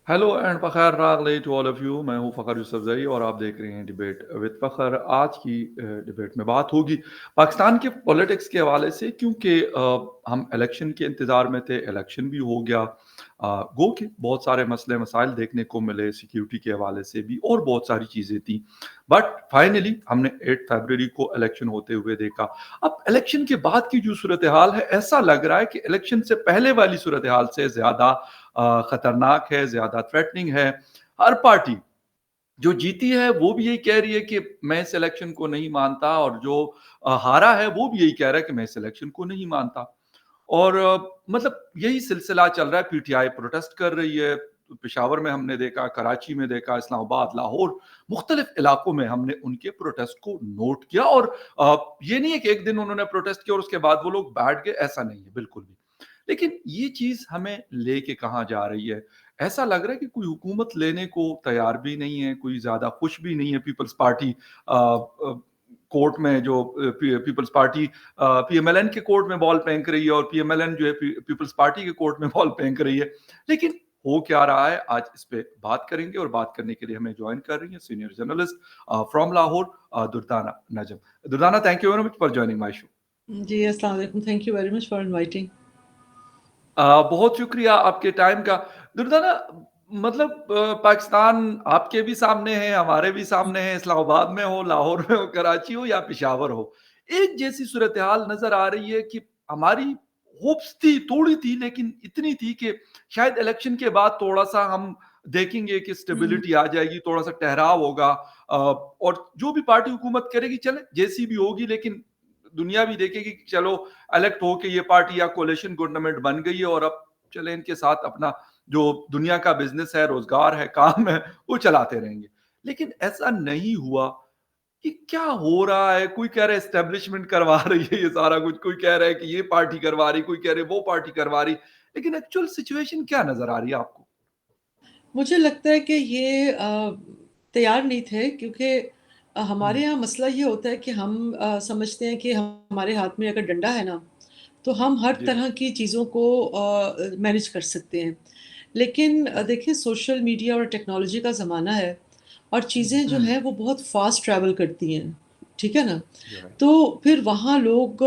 Hello and Fakhar रागले to all of you. मैं हूँ फ़खर यूसुफ़ज़ई और आप देख रहे हैं डिबेट विद फ़खर। आज की डिबेट में बात होगी पाकिस्तान के पॉलिटिक्स के हवाले से, क्योंकि हम इलेक्शन के इंतज़ार में थे। इलेक्शन भी हो गया। गो के बहुत सारे मसले मसाइल देखने को मिले, सिक्योरिटी के हवाले से भी और बहुत सारी चीज़ें थी। बट फाइनली हमने 8 फरवरी को इलेक्शन होते हुए देखा। अब इलेक्शन के बाद की जो सूरत हाल है, ऐसा लग रहा है कि इलेक्शन से पहले वाली सूरत हाल से ज़्यादा खतरनाक है, ज़्यादा थ्रेटनिंग है। हर पार्टी जो जीती है वो भी यही कह रही है कि मैं इस इलेक्शन को नहीं मानता, और जो हारा है वो भी यही कह रहा है कि मैं इस इलेक्शन को नहीं मानता। और मतलब यही सिलसिला चल रहा है। पीटीआई प्रोटेस्ट कर रही है। पेशावर में हमने देखा, कराची में देखा, इस्लामाबाद, लाहौर, मुख्तलिफ इलाकों में हमने उनके प्रोटेस्ट को नोट किया। और ये नहीं है कि एक दिन उन्होंने प्रोटेस्ट किया और उसके बाद वो लोग बैठ गए, ऐसा नहीं है बिल्कुल भी। लेकिन ये चीज़ हमें लेके कहाँ जा रही है? ऐसा लग रहा है कि कोई हुकूमत लेने को तैयार भी नहीं है, कोई ज़्यादा खुश भी नहीं है। पीपल्स पार्टी कोर्ट में जो पीपल्स पार्टी पीएमएलएन के कोर्ट में बॉल फेंक रही है, और पीएमएलएन जो है पीपल्स पार्टी के कोर्ट में बॉल फेंक रही है। लेकिन हो क्या रहा है, आज इस पे बात करेंगे। और बात करने के लिए हमें जॉइन कर रही है senior journalist from Lahore, Durdana Najam. Durdana, thank you very much for joining my show. जी, अस्सलाम वालेकुम। Thank you very much for inviting. बहुत शुक्रिया आपके टाइम का। दुर्दाना, मतलब पाकिस्तान आपके भी सामने है, हमारे भी सामने है। इस्लामाबाद में हो, लाहौर में हो, कराची हो या पेशावर हो, एक जैसी सूरत हाल नजर आ रही है कि हमारी होप्स थी, थोड़ी थी लेकिन इतनी थी कि शायद इलेक्शन के बाद थोड़ा सा हम देखेंगे कि स्टेबिलिटी आ जाएगी, थोड़ा सा ठहराव होगा। और जो भी पार्टी हुकूमत करेगी, चले जैसी भी होगी, लेकिन दुनिया भी देखेगी कि चलो इलेक्ट होके ये पार्टी या कोalition गवर्नमेंट बन गई है, और अब चले इनके साथ अपना जो दुनिया का बिजनेस है, रोजगार है, काम है, वो चलाते रहेंगे। लेकिन ऐसा नहीं हुआ। कि क्या हो रहा है? कोई कह रहा है एस्टेब्लिशमेंट करवा रही है ये सारा कुछ, कोई कह रहा है कि ये पार्टी करवा रही, कोई कह रहे वो पार्टी करवा रही। लेकिन एक्चुअल सिचुएशन क्या नजर आ रही है आपको? मुझे लगता है कि ये तैयार नहीं थे क्योंकि हमारे हम्म, यहाँ मसला ये होता है कि हम समझते हैं कि हमारे हाथ में अगर डंडा है ना, तो हम हर जी। तरह की चीज़ों को मैनेज कर सकते हैं। लेकिन देखिए सोशल मीडिया और टेक्नोलॉजी का ज़माना है और चीज़ें जो हम्म, हैं वो बहुत फ़ास्ट ट्रैवल करती हैं, ठीक है ना? you're right. तो फिर वहाँ लोग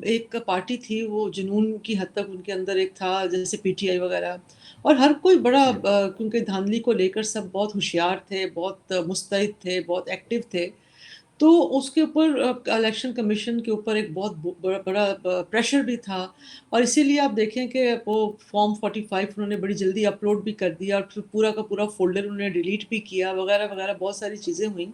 एक पार्टी थी वो जुनून की हद तक उनके अंदर एक था जैसे पीटीआई वगैरह और हर कोई बड़ा जी। क्योंकि धांधली को लेकर सब बहुत होशियार थे, बहुत मुस्तैद थे, बहुत एक्टिव थे। तो उसके ऊपर इलेक्शन कमीशन के ऊपर एक बहुत बड़ा बड़ा प्रेशर भी था और इसीलिए आप देखें कि वो फॉर्म 45 उन्होंने बड़ी जल्दी अपलोड भी कर दिया और फिर पूरा का पूरा फ़ोल्डर उन्होंने डिलीट भी किया वगैरह, वगैरह बहुत सारी चीज़ें हुईं।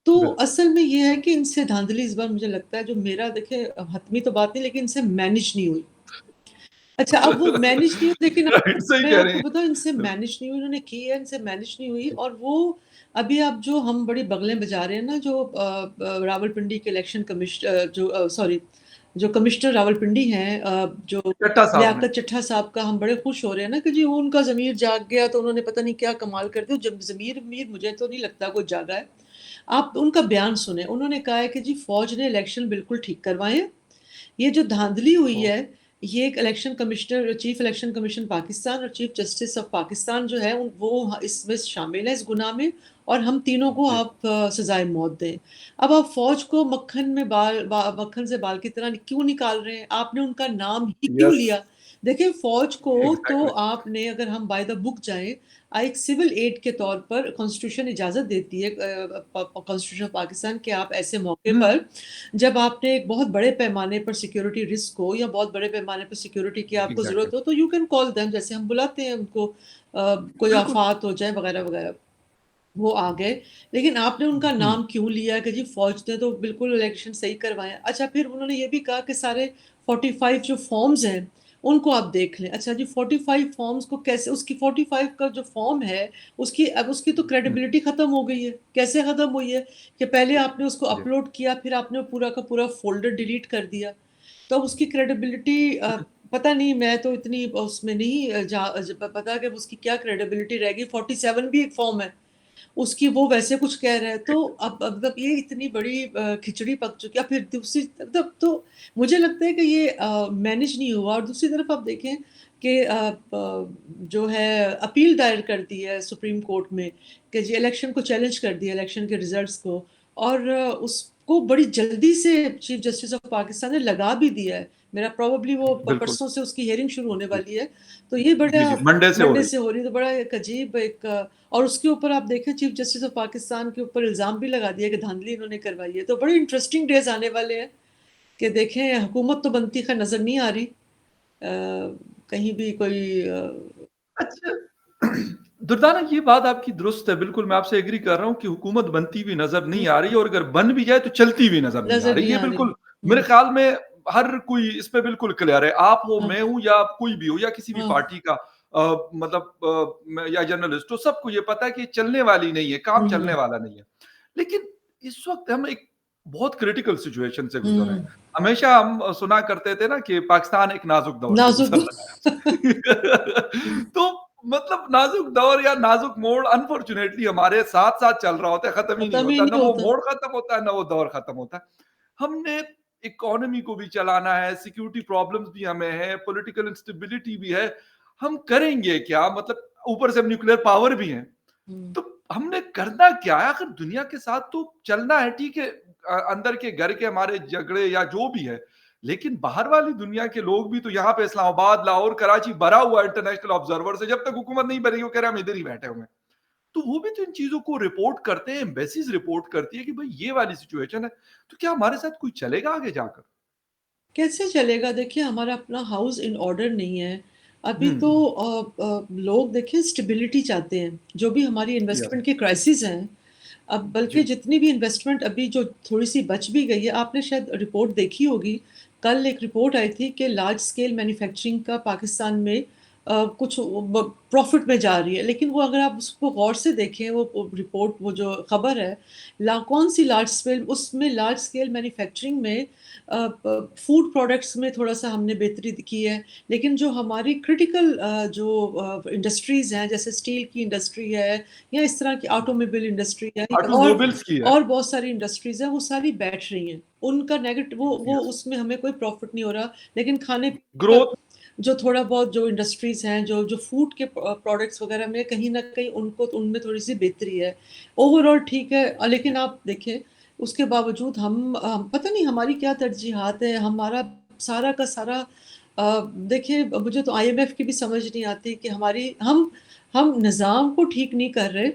तो बिल्कुल। असल में ये है कि इनसे धांधली इस बार मुझे लगता है जो मेरा देखिए हतमी तो बात नहीं लेकिन इनसे मैनेज नहीं हुई। अच्छा अब वो मैनेज नहीं हुई लेकिन राइट, सही मैं कह रहे आपको बताऊँ इनसे हैं। मैनेज नहीं हुई, उन्होंने की है, इनसे मैनेज नहीं हुई और वो अभी आप जो हम बड़ी बगलें बजा रहे हैं ना जो रावलपिंडी के इलेक्शन जो सॉरी जो कमिश्नर रावलपिंडी हैं जो चट्टा साहब ने। लियाकत चट्टा साहब का हम बड़े खुश हो रहे हैं ना कि जी वो उनका ज़मीर जाग गया तो उन्होंने पता नहीं क्या कमाल कर दिया। जब ज़मीर मुझे तो नहीं लगता कोई जागा है। आप उनका बयान सुने, उन्होंने कहा है कि जी फ़ौज ने इलेक्शन बिल्कुल ठीक करवाए हैं। ये जो धांधली हुई ओ, है, ये एक election commissioner chief election commission Pakistan और चीफ जस्टिस ऑफ पाकिस्तान जो है वो इसमें शामिल है इस गुनाह में और हम तीनों को जी। आप सजाए मौत दें। अब आप फौज को मक्खन से बाल की तरह क्यों निकाल रहे हैं? आपने उनका नाम ही क्यों यस। लिया? देखिए फौज को तो एग्जैक्टली। आपने अगर हम बाय द बुक जाएं एक सिविल एड के तौर पर कॉन्स्टिट्यूशन इजाज़त देती है कॉन्स्टिट्यूशन ऑफ पाकिस्तान के आप ऐसे मौके हम्म, पर जब आपने एक बहुत बड़े पैमाने पर सिक्योरिटी रिस्क हो या बहुत बड़े पैमाने पर सिक्योरिटी की आपको एग्जैक्टली। ज़रूरत हो तो यू कैन कॉल देम जैसे हम बुलाते हैं उनको कोई बिल्कुल। आफात हो जाए वगैरह वगैरह वो आ गए लेकिन आपने उनका हम्म, नाम क्यों लिया कि जी फौज ने तो बिल्कुल इलेक्शन सही करवाए। अच्छा फिर उन्होंने ये भी कहा कि सारे 45 जो फॉर्म्स हैं उनको आप देख लें। अच्छा जी 45 फॉर्म्स को कैसे उसकी 45 का जो फॉर्म है उसकी अब उसकी तो हम्म, क्रेडिबिलिटी खत्म हो गई है। कैसे खत्म हुई है कि पहले आपने उसको जी। अपलोड किया फिर आपने पूरा का पूरा फोल्डर डिलीट कर दिया तो अब उसकी क्रेडिबिलिटी पता नहीं मैं तो इतनी उसमें नहीं पता कि उसकी क्या क्रेडिबिलिटी रहेगी। 47 भी एक फॉर्म है उसकी वो वैसे कुछ कह रहा है, तो अब ये इतनी बड़ी खिचड़ी पक चुकी है। फिर दूसरी तरफ तो मुझे लगता है कि ये मैनेज नहीं हुआ, और दूसरी तरफ आप देखें कि जो है अपील दायर कर दी है सुप्रीम कोर्ट में कि जी इलेक्शन को चैलेंज कर दिया, इलेक्शन के रिजल्ट्स को, और उसको बड़ी जल्दी से चीफ जस्टिस ऑफ पाकिस्तान ने लगा भी दिया है। मेरा प्रोबेबली वो बिल्कुल। परसों से उसकी हियरिंग शुरू होने जी। वाली है। तो ये जी, बड़ा जी, मंडे से हो मंडे रही। से हो रही है, तो बड़ा एक अजीब एक और उसके ऊपर आप देखें चीफ जस्टिस ऑफ पाकिस्तान के ऊपर इल्ज़ाम भी लगा दिया कि धांधली इन्होंने करवाई है। तो बड़े इंटरेस्टिंग डेज आने वाले हैं कि देखें हुकूमत तो बनती खैर नज़र नहीं आ रही कहीं भी कोई अच्छा, दुर्दाना ये बात आपकी दुरुस्त है, बिल्कुल मैं आपसे एग्री कर रहा हूँ कि हुकूमत बनती हुई नज़र नहीं आ रही, और अगर बन भी जाए तो चलती हुई नज़र नहीं आ नज़र रही। नहीं ये आ रही। बिल्कुल मेरे ख़्याल में हर कोई इस पे बिल्कुल क्लियर है। आप हो, हाँ, मैं हूँ, या कोई भी हो, या किसी भी हाँ, पार्टी का मतलब या जर्नलिस्ट हो, सबको ये पता है कि ये चलने वाली नहीं है, काम चलने हुँ, वाला नहीं है। लेकिन इस वक़्त हम एक बहुत क्रिटिकल सिचुएशन से गुज़र रहे हैं। हुँ, हमेशा हम सुना करते थे ना कि पाकिस्तान एक नाज़ुक दौर से नाज़ुक गुज़र रहा है। तो मतलब नाज़ुक दौर या नाज़ुक मोड़ अनफॉर्च्यूनेटली हमारे साथ-साथ चल रहा होता है, खत्म ही नहीं खत्म ही होता। ना नहीं वो होता। मोड़ खत्म होता है, ना वो दौर खत्म होता है। हमने इकोनॉमी को भी चलाना है, सिक्योरिटी प्रॉब्लम्स भी हमें है, पॉलिटिकल इंस्टेबिलिटी भी है। हम करेंगे क्या? मतलब ऊपर से हम न्यूक्लियर पावर भी हैं। हुँ, तो हमने करना क्या है? आखिर दुनिया के साथ तो चलना है, ठीक है। अंदर के घर के हमारे झगड़े या जो भी है, लेकिन बाहर वाली दुनिया के लोग भी तो यहाँ पे इस्लामाबाद, लाहौर, कराची भरा हुआ है इंटरनेशनल ऑब्जर्वर से। जब तक हुकूमत नहीं बनेगी, वो कह रहे हैं हम इधर ही बैठे हुए हैं। तो वो भी तो इन चीजों को रिपोर्ट करते हैं, एम्बेसीज रिपोर्ट करती है कि भाई ये वाली सिचुएशन है। तो क्या हमारे साथ कोई चलेगा आगे जाकर? कैसे चलेगा? देखिए हमारा अपना हाउस इन ऑर्डर नहीं है। अभी तो हम्म। लोग देखिए स्टेबिलिटी चाहते हैं। जो भी हमारी यस। इन्वेस्टमेंट की क्राइसिस हैं, अब जी। बल्कि जितनी भी इन्वेस्टमेंट अभी जो थोड़ी-सी बच भी गई है, आपने शायद रिपोर्ट देखी होगी। कल एक रिपोर्ट आई थी कि लार्ज स्केल मैन्युफैक्चरिंग का पाकिस्तान में कुछ ब प्रॉफ़िट में जा रही है। लेकिन वो अगर आप उसको गौर से देखें, वो रिपोर्ट, वो जो खबर है, ला कौन-सी लार्ज स्केल, उसमें लार्ज स्केल मैन्युफैक्चरिंग में प फूड प्रोडक्ट्स में थोड़ा-सा हमने बेहतरी की है। लेकिन जो हमारी क्रिटिकल जो इंडस्ट्रीज़ हैं, जैसे स्टील की इंडस्ट्री है, या इस तरह की ऑटोमोबाइल इंडस्ट्री है, ऑटोमोबाइल्स की है। और बहुत सारी इंडस्ट्रीज़ हैं, वो सारी बैठ रही हैं। उनका वो यस। उसमें हमें कोई प्रॉफ़िट नहीं हो रहा, लेकिन खाने-पीने का ग्रोथ। जो थोड़ा बहुत जो इंडस्ट्रीज़ हैं, जो फूड के प्रोडक्ट्स वग़ैरह में कहीं न कहीं उनको उनमें थोड़ी-सी बेहतरी है। ओवरऑल ठीक है, लेकिन आप देखें उसके बावजूद हम पता नहीं हमारी क्या तरजीहात है, हमारा सारा का सारा देखिए मुझे तो आईएमएफ की भी समझ नहीं आती कि हम निज़ाम को ठीक नहीं कर रहे।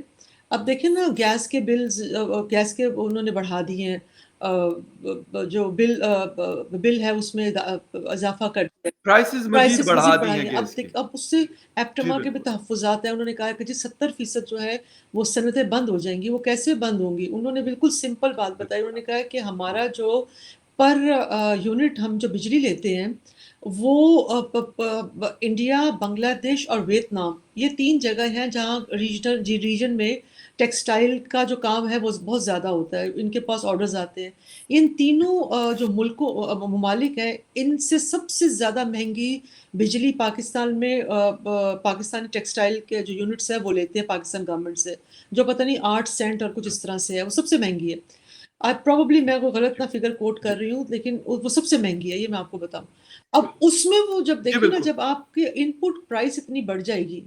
अब देखिए ना गैस के बिल्स गैस के उन्होंने बढ़ा दिए हैं। अ, ब ब जो बिल है उसमें इज़ाफ़ा कर दिया है। प्राइसेस मजीद प्राइसेस बढ़ा मज़ीद दी बढ़ाई हैं हैं। गैस की। अब उससे जी, एप्टमा के भी बिल्कुल। तहफ़्फ़ुज़ात हैं। उन्होंने कहा है कि जी 70% जो है वो सनतें बंद हो जाएँगी। वो कैसे बंद होंगी? उन्होंने बिल्कुल सिंपल बात बताई। बिल्कुल। उन्होंने कहा है कि हमारा जो पर यूनिट हम जो बिजली लेते हैं, वो इंडिया, बांग्लादेश और वियतनाम, ये 3 जगह हैं जहाँ रीजन में टेक्सटाइल का जो काम है वो बहुत ज़्यादा होता है, इनके पास ऑर्डर्स आते हैं। इन तीनों जो मुल्कों ममालिक हैं, इनसे सबसे ज़्यादा महँगी बिजली पाकिस्तान में पाकिस्तानी टेक्सटाइल के जो यूनिट्स हैं वो लेते हैं पाकिस्तान गवर्नमेंट से, जो पता नहीं 8 सेंट और कुछ इस तरह से है, वो सबसे महँगी है। प्रोबेबली मैं कोई गलत जी, ना फ़िगर कोट कर जी, रही हूँ, लेकिन वो सबसे महँगी है, ये मैं आपको बताऊँ। अब बिल्कुल। उसमें वो जब जी, देखिए ना, बिल्कुल। जब आपकी इनपुट प्राइस इतनी बढ़ जाएगी,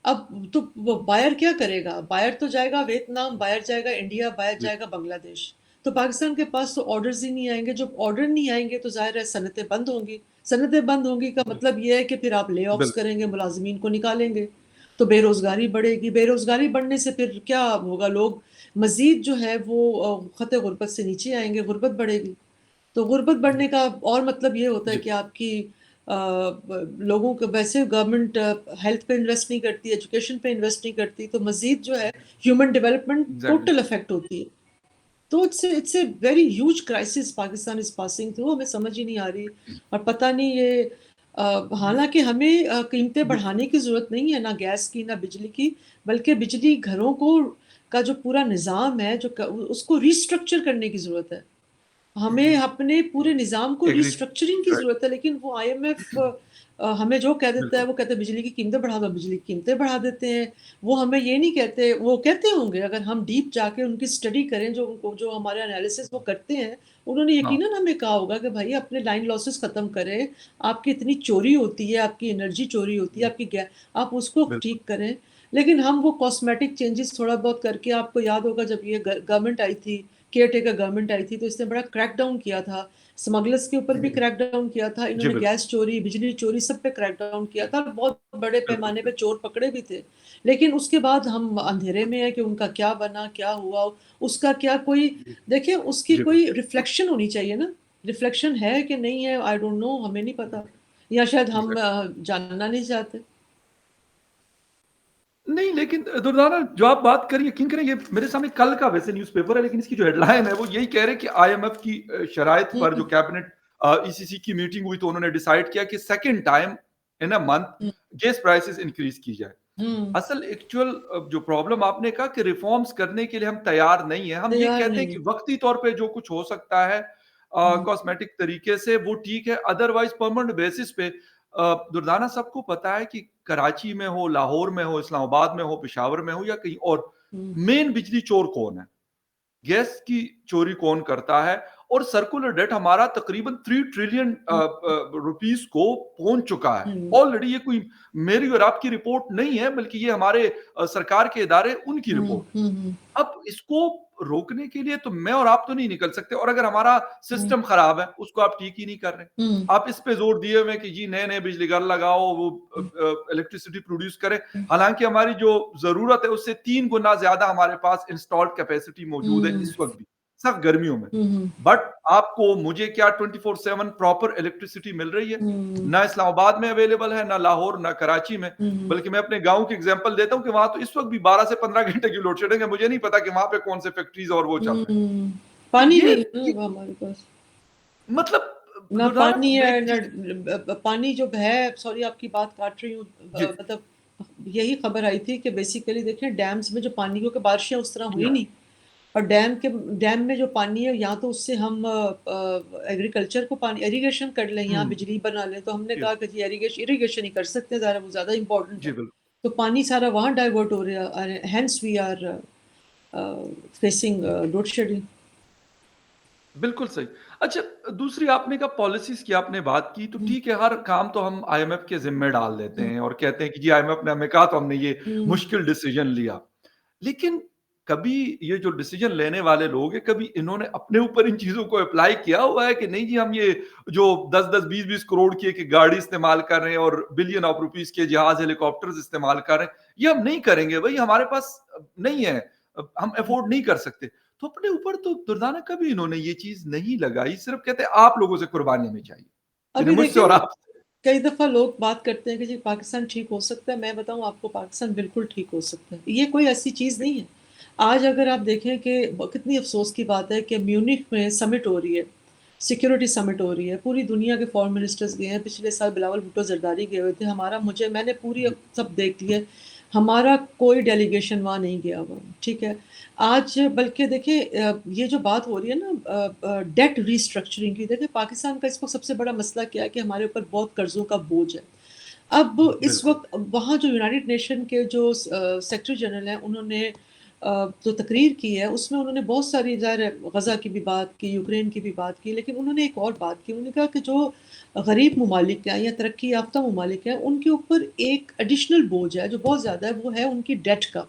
अब तो वो बायर क्या करेगा? बायर तो जाएगा वियतनाम, बायर जाएगा इंडिया, बायर जी, जाएगा बांग्लादेश। तो पाकिस्तान के पास तो ऑर्डर्स ही नहीं आएँगे, जब ऑर्डर नहीं आएँगे तो ज़ाहिर है सनतें बंद होंगी। सनतें बंद होंगी का जी, मतलब ये है कि फिर आप ले-ऑफ्स बिल्कुल। करेंगे, मुलाज़िमीन को निकालेंगे। तो बेरोज़गारी बढ़ेगी, बेरोज़गारी बढ़ने से फिर क्या होगा? लोग मज़ीद जो है वो ख़त गुरबत से नीचे आएँगे, गुरबत बढ़ेगी। तो गुरबत बढ़ने का और मतलब ये होता है जी, कि आपकी लोगों को वैसे गवर्नमेंट हेल्थ पे इन्वेस्ट नहीं करती, एजुकेशन पे इन्वेस्ट नहीं करती, तो मज़ीद जो है human development exactly. Total affect होती है। तो it's a very huge crisis Pakistan is passing through, हमें समझ ही नहीं आ रही। और पता नहीं ये हालाँकि हमें कीमतें जी। बढ़ाने की ज़रूरत नहीं है, ना गैस की, ना बिजली की, बल्कि बिजली घरों को का जो पूरा निज़ाम है, जो क उसको रिस्ट्रक्चर करने की ज़रूरत है। हमें अपने पूरे निज़ाम को एग्री रीस्ट्रक्चरिंग की राइट, ज़रूरत है, लेकिन वो आईएमएफ हमें जो कह देता है, बिल्कुल। वो कहते हैं बिजली की कीमतें बढ़ा दो, बिजली की कीमतें बढ़ा देते हैं। वो हमें ये नहीं कहते, वो कहते होंगे अगर हम डीप जाके उनकी स्टडी करें, जो हमारे एनालिसिस वो करते हैं, उन्होंने हाँ, यकीनन हमें कहा होगा कि भाई अपने लाइन लॉसेस खत्म करें, आपकी इतनी चोरी होती है, आपकी एनर्जी चोरी होती है, जी, आपकी गै आप उसको बिल्कुल। ठीक करें। लेकिन हम वो कॉस्मेटिक चेंजेस थोड़ा बहुत करके, आपको याद होगा जब ये गवर्नमेंट आई थी, केयरटेकर गवर्नमेंट आई थी, तो इसने बड़ा क्रैकडाउन किया था। स्मगलर्स के ऊपर भी जी, क्रैकडाउन किया था, जी, इन्होंने बिल्कुल, गैस चोरी, बिजली चोरी सब पे क्रैकडाउन किया था, बहुत बड़े बिल्कुल, पैमाने पे बिल्कुल। चोर पकड़े भी थे। लेकिन उसके बाद हम अंधेरे में हैं कि उनका क्या बना, क्या हुआ, उसका क्या कोई जी, देखिए उसकी जी, कोई बिल्कुल। रिफ्लेक्शन होनी चाहिए ना, रिफ्लेक्शन है कि नहीं है, आई डोंट नो, हमें नहीं पता, या शायद हम एग्ज़ैक्टली। जानना नहीं चाहते। नहीं, लेकिन दुर्दाना जो आप बात करिए यकीन करें ये मेरे सामने कल का वैसे न्यूज़पेपर है, लेकिन इसकी जो हेडलाइन है वो यही कह रहे हैं कि आईएमएफ की शराइत हुँ, पर जो हुँ, कैबिनेट ईसीसी की मीटिंग हुई तो उन्होंने डिसाइड किया कि second time in a month hmm, gas prices increase की जाए। हुँ, असल एक्चुअल जो प्रॉब्लम आपने कहा कि रिफॉर्म्स करने के लिए हम तैयार नहीं हैं। हम ये तैयार कहते हैं नहीं कि है। वक़्ती तौर पे जो कुछ हो सकता है हुँ, कॉस्मेटिक तरीके से वो ठीक है, अदरवाइज़ परमानेंट बेसिस पे दुर्दाना सबको पता है कि कराची में हो, लाहौर में हो, इस्लामाबाद में हो, पेशावर में हो या कहीं और, हुँ, मेन बिजली चोर कौन है? गैस की चोरी कौन करता है और सर्कुलर डेट हमारा तकरीबन 3 ट्रिलियन हुँ, रुपीस को पहुंच चुका है हुँ, ऑलरेडी। ये कोई मेरी और आपकी रिपोर्ट नहीं है बल्कि ये हमारे सरकार के इदारे उनकी हुँ, रिपोर्ट है। हुँ, हुँ, अब इसको रोकने के लिए तो मैं और आप तो नहीं निकल सकते और अगर हमारा हुँ, सिस्टम खराब है उसको आप ठीक ही नहीं कर रहे। हुँ, आप इस पे जोर दिए हुए कि जी नए नए बिजली घर लगाओ वो हुँ, इलेक्ट्रिसिटी प्रोड्यूस करें। हुँ, हालांकि हमारी जो जरूरत है उससे 3 गुना ज्यादा हमारे पास इंस्टॉल्ड कैपेसिटी मौजूद है हुँ, इस वक्त भी, सिर्फ गर्मियों में। हुँ, बट आपको मुझे क्या 24/7 प्रॉपर इलेक्ट्रिसिटी मिल रही है? हुँ, ना इस्लामाबाद में अवेलेबल है, ना लाहौर, ना कराची में। हुँ, बल्कि मैं अपने गाँव की एग्ज़ाम्पल देता हूँ कि वहाँ तो इस वक़्त भी 12 से 15 घंटे की लोड शेडिंग है। मुझे नहीं पता कि वहाँ पे कौन से फैक्ट्रीज़ और वो चल रहे हैं। हुँ। तो पानी ये नहीं है ना ये अब हमारे पास। मतलब ना दुर्दाना पानी मैं है, एक ना चीज़ पानी जो है, सॉरी आपकी बात काट रही हूँ, जी, मतलब यही खबर आई थी कि बेसिकली देखिए डैम्स में जो पानी, क्योंकि बारिशें उस तरह हुई या नहीं, और डैम में जो पानी है, या तो उससे हम एग्रीकल्चर को पानी इरिगेशन कर लें या हुँ, बिजली बना लें, तो हमने जी, कहा कि जी इरिगेशन ही कर सकते हैं, ज़्यादा वो ज़्यादा इम्पोर्टेंट जी, है। बिल्कुल। तो पानी सारा वहाँ डाइवर्ट हो रहा है, hence we are facing load shedding. बिल्कुल सही। अच्छा, दूसरी आपने कहा पॉलिसीज़ की आपने बात की, तो हुँ, ठीक है, हर काम तो हम आईएमएफ के ज़िम्मे डाल देते हुँ, हैं और कहते हैं कि जी आईएमएफ ने हमें कहा तो हमने ये हुँ, मुश्किल डिसीज़न लिया। लेकिन कभी ये जो डिसीज़न लेने वाले लोग हैं, कभी इन्होंने अपने ऊपर इन चीज़ों को अप्लाई किया हुआ है कि नहीं जी हम ये जो 10-10, 20-20 करोड़ की एक गाड़ी इस्तेमाल कर रहे हैं और बिलियन ऑफ रुपीज़ के जहाज़, हेलीकॉप्टर्स इस्तेमाल कर रहे हैं, ये हम नहीं करेंगे भई हमारे पास नहीं है, हम हुँ। अफ़ोर्ड नहीं कर सकते। तो अपने ऊपर तो दुर्दाना कभी इन्होंने ये चीज़ नहीं लगाई, सिर्फ़ कहते हैं आप लोगों से कुर्बानी हमें चाहिए। यानी अभी मुझसे और देखिए, आपसे। कई दफ़ा लोग बात करते हैं कि जी पाकिस्तान ठीक हो सकता है, मैं बताऊँ आपको, पाकिस्तान बिल्कुल ठीक हो सकता है। ये कोई ऐसी चीज़ नहीं है। आज अगर आप देखें कि कितनी अफ़सोस की बात है कि म्यूनिख में समिट हो रही है, सिक्योरिटी समिट हो रही है, पूरी दुनिया के फ़ॉरेन मिनिस्टर्स गए हैं, पिछले साल बिलावल भुट्टो ज़रदारी गए हुए थे, मैंने पूरी जी, सब देख ली है, हमारा कोई डेलीगेशन वहाँ नहीं गया हुआ, ठीक है? आज बल्कि देखिए ये जो बात हो रही है ना डेट रीस्ट्रक्चरिंग की, देखिए पाकिस्तान का इस वक़्त सबसे बड़ा मसला क्या है कि हमारे ऊपर बहुत कर्ज़ों का बोझ है। अब इस बिल्कुल। वक़्त वहाँ जो यूनाइटेड नेशन के जो सेक्रेटरी जनरल हैं, उन्होंने जो तकरीर की है, उसमें उन्होंने बहुत सारी, ज़ाहिर है, गज़ा की भी बात की, यूक्रेन की भी बात की, लेकिन उन्होंने एक और बात की। उन्होंने कहा कि जो गरीब ममालिक हैं या तरक्की याफ़्ता ममालिक हैं, उनके ऊपर एक एडिशनल बोझ है, जो बहुत ज़्यादा है, वो है उनकी डेट का।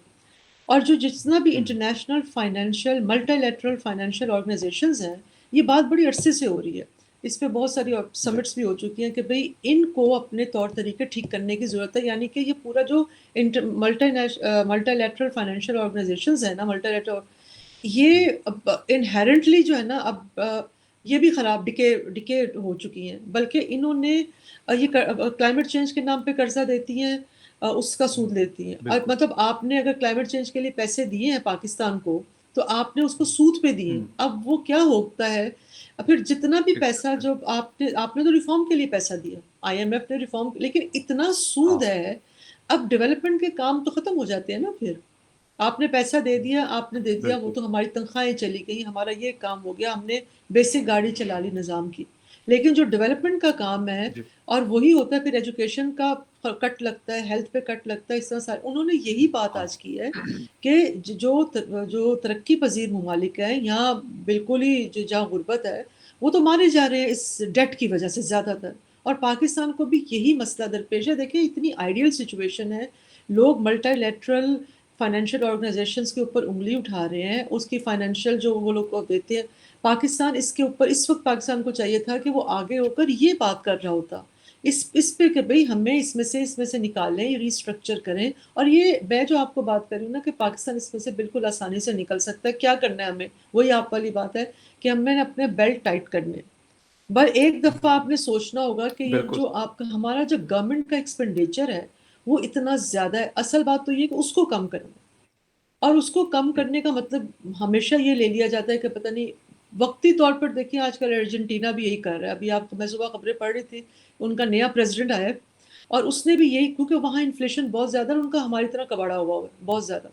और जो जितना भी हुँ, international financial multilateral financial organisations हैं, ये बात बड़ी अरसे से हो रही है। इस पे बहुत सारी जी, समिट्स भी हो चुकी हैं कि भई इनको अपने तौर तरीके ठीक करने की ज़रूरत है। यानी कि ये पूरा जो मल्टीलैटरल फाइनेंशियल ऑर्गेनाइजेशंस है ना, मल्टीलैटरल, ये जी, अब इन्हेरेंटली जो है ना, अब ये भी खराब डिके हो चुकी हैं। बल्कि इन्होंने क्लाइमेट चेंज के नाम पे कर्ज़ा देती हैं, उसका हुँ, सूद लेती हैं। बिल्कुल। मतलब आपने अगर क्लाइमेट चेंज के लिए पैसे दिए हैं पाकिस्तान को, तो आपने उसको सूद पे दिए। हुँ, अब वो क्या होता है, फिर जितना भी पैसा एग्ज़ैक्टली। जो आपने आपने तो रिफ़ॉर्म के लिए पैसा दिया, आईएमएफ ने रिफ़ॉर्म, लेकिन इतना सूद हाँ, है, अब डेवलपमेंट के काम तो खत्म हो जाते हैं ना फिर। आपने पैसा दे दिया, आपने दे दिया, वो बिल्कुल, तो हमारी तनख्वाहें चली गई, हमारा ये काम हो गया, हमने बेसिक गाड़ी चला ली निज़ाम की। लेकिन जो डेवलपमेंट का काम है, जी, और वही होता है, फिर एजुकेशन का कट लगता है, हेल्थ पे कट लगता है, इस तरह सारे उन्होंने यही बात हाँ। आज की है कि जो तरक्की पजीर ममालिक हैं, यहाँ बिल्कुल ही जहाँ गुर्बत है, वो तो मारे जा रहे हैं इस डेट की वजह से ज़्यादातर। और पाकिस्तान को भी यही मसला दरपेश है। देखिए, इतनी आइडियल सिचुएशन है, लोग मल्टीलैटरल फाइनेंशियल ऑर्गेनाइजेशंस के ऊपर उंगली उठा रहे हैं, उसकी फाइनेंशियल जो वो लोग को देते हैं। पाकिस्तान इसके ऊपर, इस वक्त पाकिस्तान को चाहिए था कि वो आगे होकर ये बात कर रहा होता इस पे कि भाई हमें इसमें से निकालें, रीस्ट्रक्चर करें। और ये मैं जो आपको बात कर रही हूँ ना कि पाकिस्तान इसमें से बिल्कुल आसानी से निकल सकता है। क्या करना है हमें, वही आप वाली बात है कि हमें अपने बेल्ट टाइट करने। पर एक दफा आपने सोचना होगा कि ये बिल्कुल, जो आपका हमारा जो गवर्नमेंट का एक्सपेंडिचर है, वो इतना ज्यादा है। असल बात तो ये कि उसको कम करना, और उसको कम जी, करने का मतलब हमेशा ये ले लिया जाता है कि पता नहीं, वक्ती तौर पर देखिए आजकल अर्जेंटीना भी यही कर रहा है। अभी आप, मैं सुबह खबरें पढ़ रही थी, उनका नया प्रेसिडेंट आया है, और उसने भी यही, क्योंकि वहाँ इन्फ्लेशन बहुत ज्यादा है, उनका हमारी तरह कबाड़ा हुआ है बहुत ज्यादा।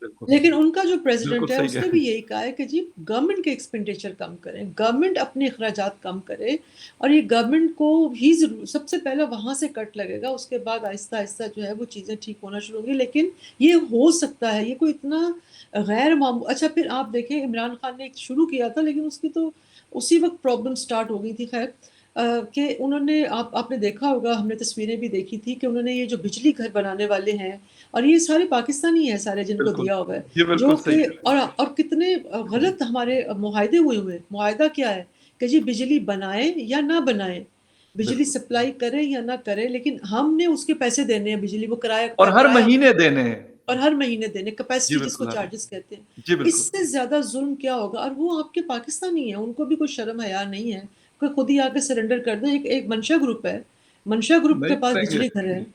बिल्कुल, लेकिन उनका जो प्रेसिडेंट बिल्कुल है सही कह उसने रहे भी हैं। यही कहा है कि जी गवर्नमेंट के एक्सपेंडिचर कम करें, गवर्नमेंट अपने अखराजात कम करे। और ये गवर्नमेंट को ही जरूर सबसे पहले वहां से कट लगेगा, उसके बाद आहिस्ता आहिस्ता जो है वो चीज़ें ठीक होना शुरू होंगी। लेकिन ये हो सकता है, ये कोई इतना गैर मामूल। अच्छा, फिर आप देखें, इमरान खान ने शुरू किया था, लेकिन उसकी तो उसी वक्त प्रॉब्लम स्टार्ट हो गई थी। खैर, कि उन्होंने, आपने देखा होगा, हमने तस्वीरें भी देखी थी कि उन्होंने ये जो बिजली घर बनाने वाले हैं, और ये सारे पाकिस्तानी हैं सारे जिनको बिल्कुल, दिया हुआ है, जी जो बिल्कुल सही कि, कह रहे और कितने गलत हमारे मुआहदे हुए हुए हैं। मुआहदा क्या है कि जी बिजली बनाए या ना बनाए, हैं। बिजली बिल्कुल, सप्लाई करे या ना करे, लेकिन हमने उसके पैसे देने हैं, बिजली वो किराया और हर किराया हमने, महीने देने हैं। और हर महीने देने, जी कैपेसिटी जिसको बिल्कुल, हर चार्जेस कहते हैं। जी बिल्कुल, इससे ज्यादा जुल्म क्या होगा? और वो आपके पाकिस्तानी है, उनको भी कोई शर्म हया नहीं है कोई, खुद ही आके सरेंडर कर दे। एक मंशा ग्रुप है, मंशा ग्रुप के नहीं पास करेंगे। बिजली घर है,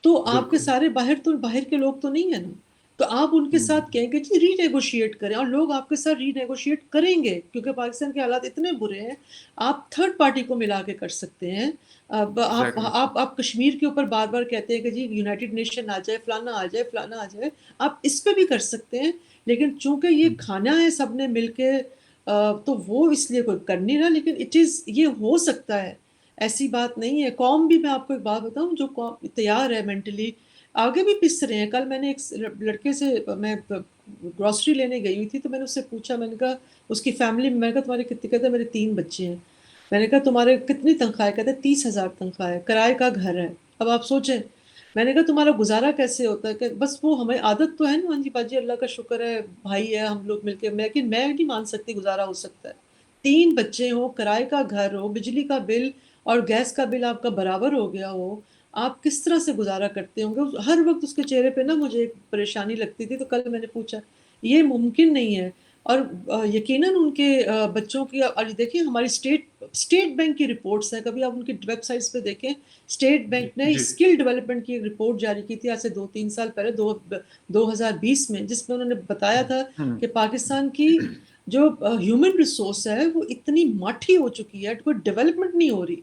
तो आपके बिल्कुल, सारे बाहर के लोग तो नहीं है ना। तो आप उनके हुँ, साथ कहेंगे जी रीनेगोशिएट करें, और लोग आपके साथ रीनेगोशिएट करेंगे, क्योंकि पाकिस्तान के हालात इतने बुरे हैं। आप थर्ड पार्टी को मिला के कर सकते हैं। अब एग्ज़ैक्टली, आप कश्मीर के ऊपर बार बार कहते हैं कि जी यूनाइटेड नेशन आ जाए, फलाना आ जाए, फलाना आ जाए। आप इस पे भी कर सकते हैं। लेकिन चूंकि ये हुँ, खाना है सबने मिलके, तो वो इसलिए कोई कर नहीं रहा। लेकिन इट इज, ये हो सकता है, ऐसी बात नहीं है। कौम भी, मैं आपको एक बात बताऊं, जो कौम तैयार है मेंटली, आगे भी पिस रहे हैं। कल मैंने एक लड़के से, मैं ग्रोसरी लेने गई हुई थी, तो मैंने उससे पूछा, मैंने कहा उसकी फैमिली में, मैंने कहा तुम्हारे कितने, कहते मेरे 3 बच्चे हैं। मैंने कहा तुम्हारे कितनी तनख्वाह है? कहते 30,000 तनख्वाह है, किराए का घर है। अब आप सोचें, मैंने कहा तुम्हारा गुजारा कैसे होता है? कि बस वो हमें आदत तो है ना, हाँ जी बाजी अल्लाह का शुक्र है, भाई है, हम लोग मिलके। मैं नहीं मान सकती गुजारा हो सकता है। 3 बच्चे हो, किराए का घर हो, बिजली का बिल और गैस का बिल आपका बराबर हो गया हो, आप किस तरह से गुजारा करते होंगे? हर वक्त उसके चेहरे पे ना मुझे एक परेशानी लगती थी। तो कल मैंने पूछा, ये मुमकिन नहीं है। और यकीनन उनके बच्चों की, और देखिए हमारी स्टेट बैंक की रिपोर्ट्स हैं, कभी आप उनकी वेबसाइट्स पे देखें। स्टेट जी, बैंक ने जी, स्किल डेवलपमेंट की एक रिपोर्ट जारी की थी आज से 2-3 साल पहले, 2020 में, जिसमें उन्होंने बताया था हुँ, कि पाकिस्तान की जो ह्यूमन रिसोर्स है वो इतनी माठी हो चुकी है, कोई डेवलपमेंट नहीं हो रही।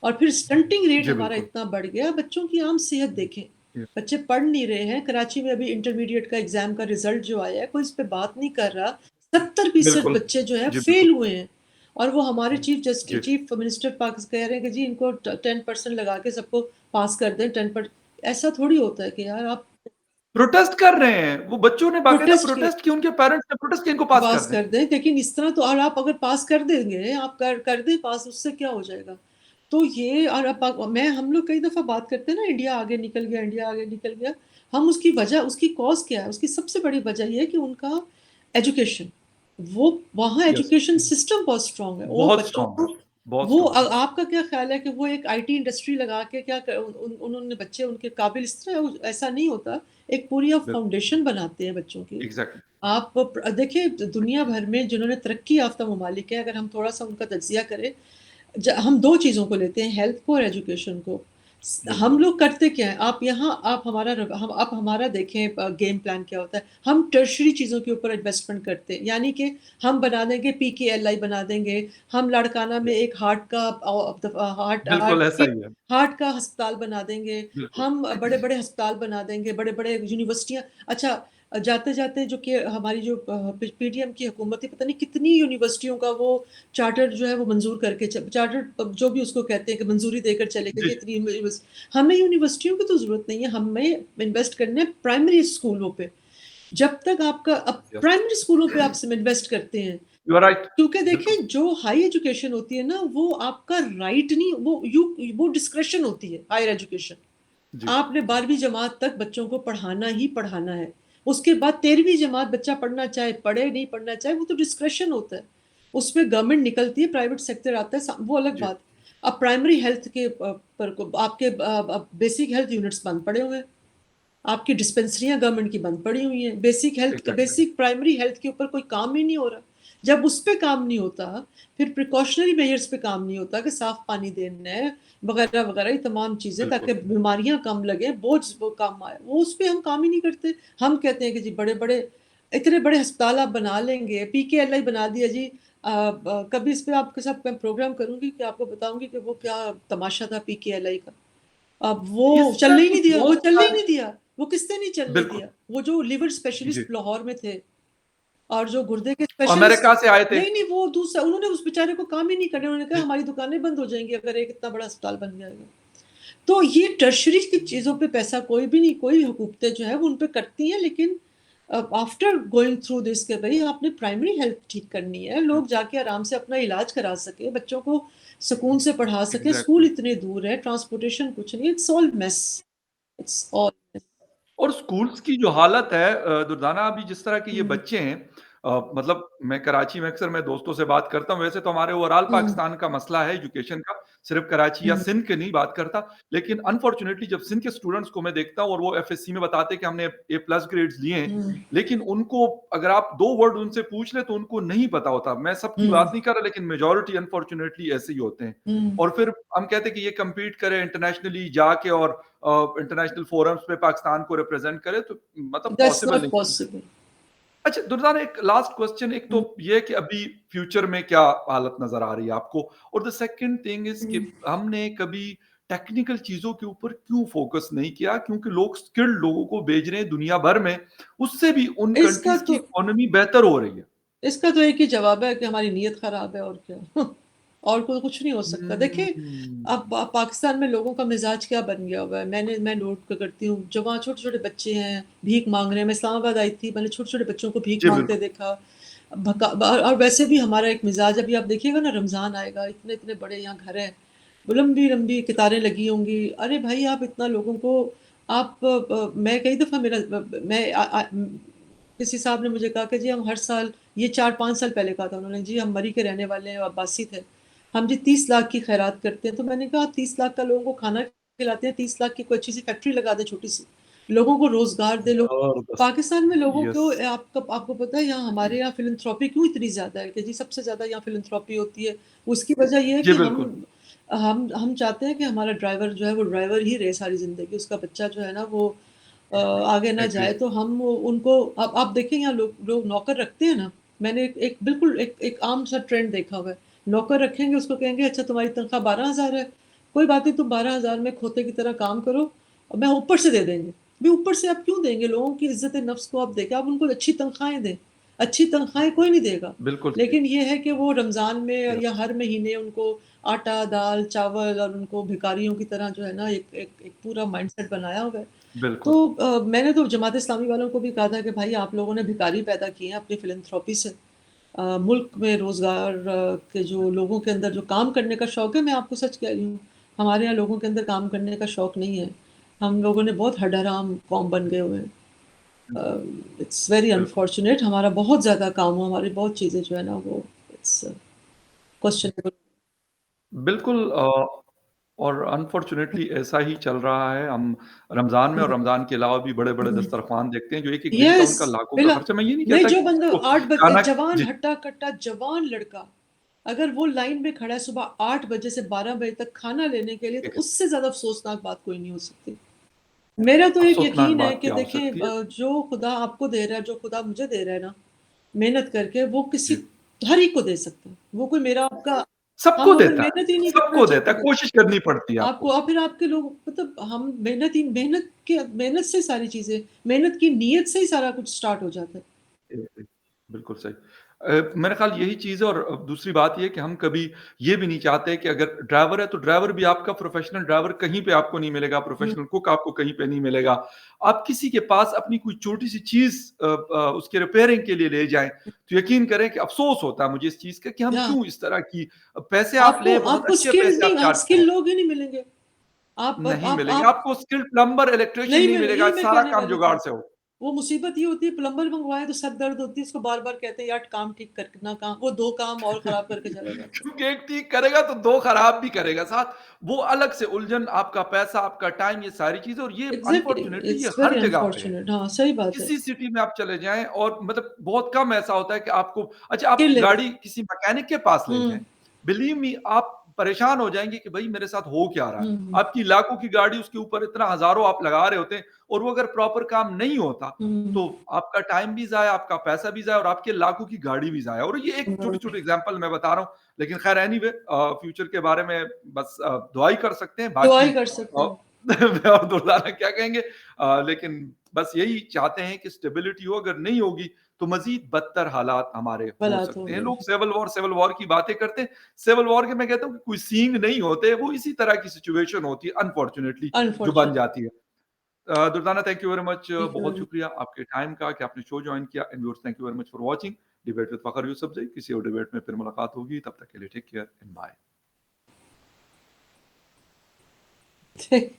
और फिर स्टंटिंग रेट जी हमारा बिल्कुल, इतना बढ़ गया। बच्चों की आम सेहत देखें, जी, बच्चे पढ़ नहीं रहे हैं। कराची में अभी इंटरमीडिएट का एग्जाम का रिजल्ट जो आया है, कोई इस पे बात नहीं कर रहा। 70% बिल्कुल, बच्चे जो है जी फेल बिल्कुल, हुए हैं। और वो हमारे जी। चीफ मिनिस्टर पाक कह रहे हैं कि जी इनको 10% लगा के सबको पास कर दें, 10%। ऐसा थोड़ी होता है कि यार आप प्रोटेस्ट कर रहे हैं, वो बच्चों ने बाकायदा प्रोटेस्ट की प्रोटेस्ट किया, उनके पेरेंट्स ने प्रोटेस्ट किया, इनको पास कर पास दें। कर दें, लेकिन इस तरह तो, और आप अगर पास कर देंगे, आप कर दें पास, उससे क्या हो जाएगा? तो ये, और अब मैं, हम लोग कई दफा बात करते हैं ना, इंडिया आगे निकल गया, इंडिया आगे निकल गया। हम उसकी वजह, उसकी कॉज क्या है? उसकी सबसे बड़ी वजह ये है कि उनका एजुकेशन, वो वहाँ यस, एजुकेशन सिस्टम बहुत स्ट्रांग है, वो बहुत बच्चों स्ट्रॉन्ग को। है, बहुत वो स्ट्रॉन्ग है। आपका क्या ख्याल है कि वो एक आईटी इंडस्ट्री लगा के क्या उन्होंने बच्चे उनके काबिल इस तरह, ऐसा नहीं होता। एक पूरी आप बिल्कुल, फाउंडेशन बनाते हैं बच्चों की। एग्ज़ैक्टली, आप देखिए, दुनिया भर में जिन्होंने तरक्की याफ्ता ममालिक है, अगर हम थोड़ा सा उनका तज्जिया करें, हम दो चीज़ों को लेते हैं, हेल्थ को और एजुकेशन को। बिल्कुल, हम लोग करते क्या है? आप यहाँ, आप हमारा देखें गेम प्लान क्या होता है। हम टर्शरी चीज़ों के ऊपर इन्वेस्टमेंट करते हैं, यानी कि हम बना देंगे, पीकेएलआई बना देंगे। हम लाड़काना में यस, एक हार्ट का हार्ट बिल्कुल हार्ट ऐसा ही है, हार्ट का अस्पताल बना देंगे। बिल्कुल, हम बड़े बड़े अस्पताल बना देंगे, बड़े बड़े यूनिवर्सिटियाँ। अच्छा, जाते-जाते जो कि हमारी जो पीडीएम की हुकूमत है, पता नहीं कितनी यूनिवर्सिटियों का वो चार्टर जो है वो मंज़ूर करके चार्टर जो भी उसको कहते हैं कि मंज़ूरी देकर चले गए जी, कि इतनी यूनिवर्स हमें यूनिवर्सिटियों की तो ज़रूरत नहीं है, हमें इन्वेस्ट करना है प्राइमरी स्कूलों पे। जब तक आपका अब यस, प्राइमरी स्कूलों पे आप सिम इन्वेस्ट करते हैं, यू आर राइट, क्योंकि देखिए बिल्कुल। जो हाई एजुकेशन होती है ना, वो आपका राइट नहीं, वो डिस्क्रेशन होती है हायर एजुकेशन। जी, आपने जी, 12वीं जमात तक बच्चों को पढ़ाना ही पढ़ाना है। उसके बाद 13वीं जमात बच्चा पढ़ना चाहे पढ़े, नहीं पढ़ना चाहे, वो तो डिस्क्रेशन होता है। उसमें गवर्नमेंट निकलती है, प्राइवेट सेक्टर आता है, वो अलग जी, बात। अब प्राइमरी हेल्थ के पर को आपके बेसिक हेल्थ यूनिट्स बंद पड़े हुए हैं। आपकी डिस्पेंसरियाँ गवर्नमेंट की बंद पड़ी हुई हैं। एग्ज़ैक्टली। बेसिक प्राइमरी हेल्थ के ऊपर कोई काम ही नहीं हो रहा। जब उस पे काम नहीं होता, फिर प्रिकॉशनरी मेजर्स पे काम नहीं होता कि साफ पानी देना है, वगैरह-वगैरह ये तमाम चीज़ें, बिल्कुल, ताकि बीमारियाँ कम लगें, बोझ वो कम आए। वो उस पे हम काम ही नहीं करते। हम कहते हैं कि जी बड़े-बड़े इतने बड़े अस्पताल आप बना लेंगे, पीकेएलआई बना दिया जी। कभी इस पे आपके साथ मैं प्रोग्राम करूँगी कि आपको बताऊँगी कि वो क्या तमाशा था पीकेएलआई का। अब वो इसका चलने ही तो नहीं दिया, वो बहुत चलने ही सारे नहीं दिया। वो किसने नहीं चलने बिल्कुल, दिया? वो जो लिवर जी, स्पेशलिस्ट लाहौर में थे और जो गुर्दे के स्पेशलिस्ट, अमेरिका से आए थे। नहीं, नहीं, वो दूसरा, उन्होंने उस बेचारे को काम ही नहीं करने, उन्होंने कहा जी, हमारी दुकानें बंद हो जाएँगी अगर एक इतना बड़ा अस्पताल बन जाएगा। तो ये टर्शरी की चीज़ों पे पैसा कोई भी नहीं, कोई हुकूमतें जो है वो उन पे करती हैं, लेकिन आफ्टर गोइंग थ्रू दिस कि भई आपने प्राइमरी हेल्थ ठीक करनी है, जी, लोग जाके आराम से अपना इलाज करा सकें, बच्चों को सुकून से पढ़ा सकें, स्कूल एग्ज़ैक्टली। इतने दूर है, ट्रांसपोर्टेशन कुछ नहीं, it's all mess, it's all mess. और स्कूल्स की जो हालत है दुर्दाना अभी जिस तरह के ये हुँ, बच्चे हैं मतलब मैं कराची में अक्सर मैं दोस्तों से बात करता हूँ, वैसे तो हमारे ओवरऑल हुँ, पाकिस्तान का मसला है एजुकेशन का, सिर्फ़ कराची या हुँ, सिंध की नहीं बात करता। लेकिन अनफॉर्च्यूनेटली जब सिंध के स्टूडेंट्स को मैं देखता हूँ और वो एफएससी में बताते हैं कि हमने ए प्लस ग्रेड्स लिए हैं, हुँ, लेकिन उनको अगर आप 2 वर्ड उनसे पूछ लें तो उनको नहीं पता होता। मैं सबकी हुँ, बात नहीं कर रहा लेकिन मेजॉरिटी अनफॉर्च्यूनेटली ऐसे ही होते हैं। हुँ। और फिर हम कहते हैं कि ये कम्पीट करें इंटरनेशनली जाके और इंटरनेशनल फोरम्स पे पाकिस्तान को रिप्रेजेंट करे तो मतलब दैट्स पॉसिबल नॉट नहीं है। पॉसिबल। अच्छा दुर्दान एक लास्ट क्वेश्चन एक तो हुँ, ये है कि अभी फ्यूचर में क्या हालत नज़र आ रही है आपको? और द सेकंड थिंग इज़ कि हुँ। हमने कभी टेक्निकल चीज़ों के ऊपर क्यों फोकस नहीं किया? क्योंकि लोग स्किल्ड लोगों को भेज रहे हैं दुनिया भर में, उससे भी उन इसका कंट्रीज़ की तो इकोनॉमी बेहतर हो रही है। इसका तो एक ही जवाब है कि हमारी नीयत ख़राब है, और क्या। और कोई कुछ नहीं हो सकता। देखिए, अब हम्म, पाकिस्तान में लोगों का मिज़ाज क्या बन गया हुआ है, मैं नोट करती हूँ, जो वहाँ छोटे-छोटे बच्चे हैं, भीख माँग रहे हैं। मैं इस्लामाबाद आई थी, मैंने छोटे-छोटे बच्चों को भीख जी माँगते बिल्कुल, देखा। और वैसे भी हमारा एक मिज़ाज, अभी आप देखिएगा ना, रमज़ान आएगा, इतने-इतने बड़े यहाँ घर हैं, लंबी-लंबी कतारें लगी होंगी। अरे भाई, आप इतना लोगों को आप मैं कई दफ़ा मेरा मैं किसी साहब ने मुझे कहा कि जी हम हर साल, ये 4-5 साल पहले कहा था उन्होंने, जी हम मरी के रहने वाले हैं, अब्बासी थे। हम जी 30 लाख की खैरात करते हैं। तो मैंने कहा, आप 30 लाख का लोगों को खाना खिलाते हैं, 30 लाख की कोई अच्छी सी फैक्ट्री लगा दें छोटी-सी। लोगों को रोज़गार दें। लोग ज़बरदस्त, पाकिस्तान में लोगों यस, को, आपको आपको पता है यहाँ, हमारे यहाँ फ़िलैंथ्रोपी क्यों इतनी ज़्यादा है कि जी सबसे ज़्यादा यहाँ फ़िलैंथ्रोपी होती है। उसकी वजह ये है जी कि बिल्कुल, हम चाहते हैं कि हमारा ड्राइवर जो है वो ड्राइवर ही रहे सारी ज़िंदगी। उसका बच्चा जो है ना वो आगे ना एग्री, जाए, तो हम उनको, अब आप देखें यहाँ लोग लोग नौकर रखते हैं ना। मैंने एक बिल्कुल एक आम सा ट्रेंड देखा हुआ है। नौकर रखेंगे, उसको कहेंगे अच्छा तुम्हारी तनख्वाह 12,000 है, कोई बात नहीं, तुम 12,000 में खोते की तरह काम करो और मैं ऊपर से दे देंगे। भई ऊपर से आप क्यों देंगे? लोगों की इज़्ज़त नफ्स को आप देखें, आप उनको अच्छी तनख्वाहें दें। अच्छी तनख्वाहें कोई नहीं देगा। बिल्कुल सही, लेकिन ये है कि वो रमज़ान में या यस, हर महीने उनको आटा, दाल, चावल, और उनको भिखारियों की तरह जो है ना एक एक एक पूरा माइंडसेट बनाया हुआ है। तो बिल्कुल, मैंने तो जमात इस्लामी वालों को भी कहा था कि भाई आप लोगों ने भिखारी पैदा किए हैं अपनी फ़िलैंथ्रोपी से। मुल्क में रोज़गार के जो लोगों के अंदर जो काम करने का शौक है, मैं आपको सच कह रही हूँ, हमारे यहाँ लोगों के अंदर काम करने का शौक नहीं है। हम लोगों ने बहुत हड-हराम कौम बन गए हुए हैं। इट्स वेरी बिल्कुल। अनफॉर्च्यूनेट, हमारा बहुत ज़्यादा काम हो, हमारी बहुत चीज़ें जो है ना वो इट्स क्वेश्चनेबल। बिल्कुल और अनफॉर्च्यूनेटली ऐसा ही चल रहा है। हम रमज़ान में और हुँ, रमज़ान के अलावा भी बड़े-बड़े हुँ। दस्तरख़्वान देखते हैं, जो एक-एक दिन का यस, उनका लाखों का बिला खर्चा मैं ये नहीं नहीं, कहता जो कि बंदा वो 8 बजे, खाना जवान जी, हट्टा-कट्टा जवान लड़का, अगर वो लाइन में खड़ा है सुबह 8 बजे से 12 बजे तक खाना लेने के लिए, तो ठीक है। उससे ज़्यादा अफ़सोसनाक बात कोई नहीं हो सकती। मेरा तो एक अफ़सोसनाक यकीन है बात कि क्या हो देखें, सकती है? जो खुदा आपको दे रहा है, जो खुदा मुझे दे रहा है ना, मेहनत करके, वो जी, किसी हर एक को दे सकता है। वो कोई मेरा आपका सबको हम अगर देता मेहनत ही नहीं करना सबको देता है, चाहेंगे, कोशिश करनी पड़ती है आपको आपको। और फिर आपके लोग मतलब हम मेहनत से सारी चीज़ें मेहनत की नीयत से ही सारा कुछ स्टार्ट हो जाता है। जी, बिल्कुल सही। मेरा ख़्याल यही चीज़ है और दूसरी बात ये है कि हम कभी ये भी नहीं चाहते कि अगर ड्राइवर है, तो ड्राइवर भी आपका प्रोफ़ेशनल ड्राइवर कहीं पे आपको नहीं मिलेगा, हुँ, प्रोफ़ेशनल कुक आपको कहीं पे नहीं मिलेगा। आप किसी के पास अपनी कोई छोटी-सी चीज़ उसके रिपेयरिंग के लिए ले जाएँ, तो यकीन करें कि अफ़सोस होता है मुझे इस चीज़ का कि हम या क्यों इस तरह की पैसे आप आपको लें, बहुत आपको अच्छे स्किल्ड पैसे आप नहीं आप चार्ज स्किल करें। लोग ही नहीं मिलेंगे। आप नहीं मिलेंगे, आप आपको स्किल्ड प्लम्बर, इलेक्ट्रीशियन नहीं नहीं मिल मिलेगा, यही मैं सारा कहने काम वाली जुगाड़ थी। से हो। वो मुसीबत ये होती है प्लम्बर मंगवाएँ तो सर दर्द होती है, उसको बार-बार कहते हैं यार काम ठीक कर ना काम वो 2 काम और खराब करके चला जाता है। क्योंकि एक ठीक करेगा तो 2 खराब भी करेगा साथ। वो अलग से उलझन, आपका पैसा, आपका टाइम ये सारी चीज़ें और ये एग्ज़ैक्टली अनफॉर्च्यूनेटली ये इट्स हर वेरी जगह पे है। अनफॉर्च्यूनेट हाँ, सही बात है। किसी सिटी में आप चले जाएँ और मतलब बहुत कम ऐसा होता है कि आपको अच्छा आप स्किल है। गाड़ी किसी मैकेनिक के पास ले हुँ, जाएँ, बिलीव मी आप परेशान हो जाएँगे कि भई मेरे साथ हो क्या रहा है? हुँ, हुँ, आपकी लाखों की गाड़ी उसके ऊपर इतना हज़ारों आप लगा रहे होते हैं और वो अगर प्रॉपर काम नहीं होता, हुँ, तो आपका टाइम भी ज़ाया, आपका पैसा भी ज़ाया और आपके लाखों की गाड़ी भी ज़ाया और ये एक हुँ, छोटी-छोटी एग्ज़ाम्पल मैं बता रहा हूँ। लेकिन ख़ैर एनीवे फ्यूचर के बारे में बस दुआ ही कर सकते हैं, दुआ बाकी ही कर सकते हैं। मैं और दुल्हाना क्या कहेंगे लेकिन बस यही चाहते हैं कि स्टेबिलिटी हो, अगर नहीं होगी तो मज़ीद बदतर हालात हमारे हो हालात सकते हैं। होंगे। लोग सिविल वॉर की बातें करते हैं, सिविल वॉर के मैं कहता हूँ कि कोई सीन नहीं होते, वो इसी तरह की सिचुएशन होती है अनफॉर्च्यूनेटली जो बन अनफॉर्च्यूनेट जाती है। Durdana thank you very much thank you बहुत वेरी शुक्रिया आपके टाइम का कि आपने शो जॉइन किया and viewers thank you very much for watching debate with Fakhar Yousafzai किसी और डिबेट में फिर मुलाकात होगी, तब तक के लिए take care and bye. Much.